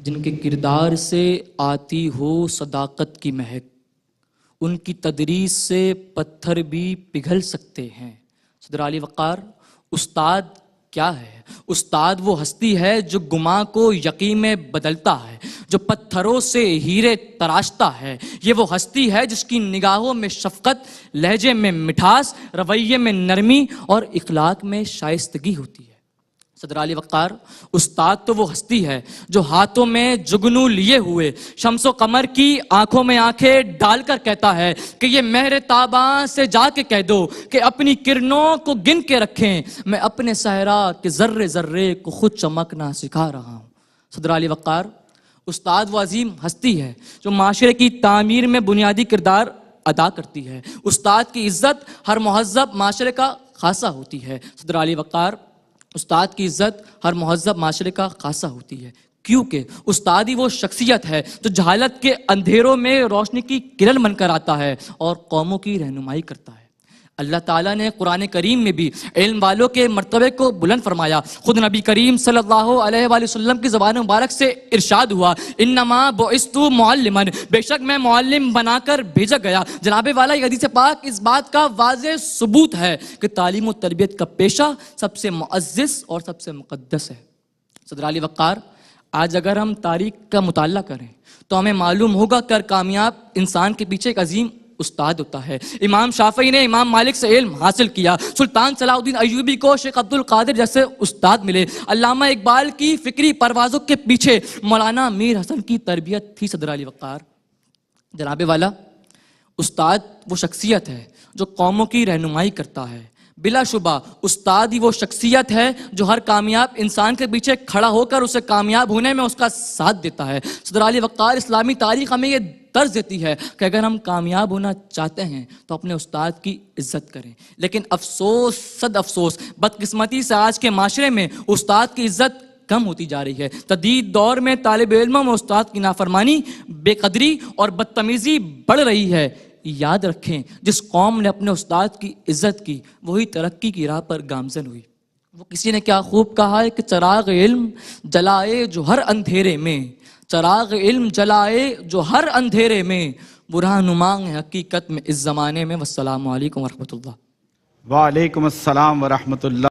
جن کے کردار سے آتی ہو صداقت کی مہک، ان کی تدریس سے پتھر بھی پگھل سکتے ہیں۔ صدر علی وقار، استاد کیا ہے؟ استاد وہ ہستی ہے جو گماں کو یقین میں بدلتا ہے، جو پتھروں سے ہیرے تراشتا ہے۔ یہ وہ ہستی ہے جس کی نگاہوں میں شفقت، لہجے میں مٹھاس، رویے میں نرمی اور اخلاق میں شائستگی ہوتی ہے۔ صدر علی وقار، استاد تو وہ ہستی ہے جو ہاتھوں میں جگنو لیے ہوئے شمس و قمر کی آنکھوں میں آنکھیں ڈال کر کہتا ہے کہ یہ مہر تاباں سے جا کے کہہ دو کہ اپنی کرنوں کو گن کے رکھیں، میں اپنے صحرا کے ذرے ذرے کو خود چمکنا سکھا رہا ہوں۔ صدر علی وقار، استاد وہ عظیم ہستی ہے جو معاشرے کی تعمیر میں بنیادی کردار ادا کرتی ہے۔ استاد کی عزت ہر مہذب معاشرے کا خاصہ ہوتی ہے۔ صدر علی وقار، استاد کی عزت ہر مہذب معاشرے کا خاصہ ہوتی ہے، کیونکہ استاد ہی وہ شخصیت ہے جو جہالت کے اندھیروں میں روشنی کی کرن بن کر آتا ہے اور قوموں کی رہنمائی کرتا ہے۔ اللہ تعالیٰ نے قرآن کریم میں بھی علم والوں کے مرتبے کو بلند فرمایا۔ خود نبی کریم صلی اللہ علیہ وآلہ وسلم کی زبان مبارک سے ارشاد ہوا، انما بعثت معلما، بے شک میں معلم بنا کر بھیجا گیا۔ جناب والا یہ حدیث پاک اس بات کا واضح ثبوت ہے کہ تعلیم و تربیت کا پیشہ سب سے معزز اور سب سے مقدس ہے۔ صدر علی وقار، آج اگر ہم تاریخ کا مطالعہ کریں تو ہمیں معلوم ہوگا کہ کامیاب انسان کے پیچھے ایک عظیم استاد ہوتا ہے۔ امام شافعی نے امام مالک سے علم حاصل کیا، سلطان صلاح الدین ایوبی کو شیخ عبد القادر جیسے استاد ملے، علامہ اقبال کی فکری پروازوں کے پیچھے مولانا میر حسن کی تربیت تھی۔ صدر علی وقار، جناب والا، استاد وہ شخصیت ہے جو قوموں کی رہنمائی کرتا ہے۔ بلا شبہ استاد ہی وہ شخصیت ہے جو ہر کامیاب انسان کے پیچھے کھڑا ہو کر اسے کامیاب ہونے میں اس کا ساتھ دیتا ہے۔ صدر علی وقار، اسلامی تاریخ ہمیں یہ درس دیتی ہے کہ اگر ہم کامیاب ہونا چاہتے ہیں تو اپنے استاد کی عزت کریں، لیکن افسوس صد افسوس، بدقسمتی سے آج کے معاشرے میں استاد کی عزت کم ہوتی جا رہی ہے۔ جدید دور میں طالب علموں میں استاد کی نافرمانی، بے قدری اور بدتمیزی بڑھ رہی ہے۔ یاد رکھیں، جس قوم نے اپنے استاد کی عزت کی وہی ترقی کی راہ پر گامزن ہوئی۔ وہ کسی نے کیا خوب کہا ہے کہ چراغ علم جلائے جو ہر اندھیرے میں، چراغ علم جلائے جو ہر اندھیرے میں، برہان نماں ہے حقیقت میں اس زمانے میں۔ والسلام علیکم ورحمۃ اللہ۔ وعلیکم السلام ورحمۃ اللہ۔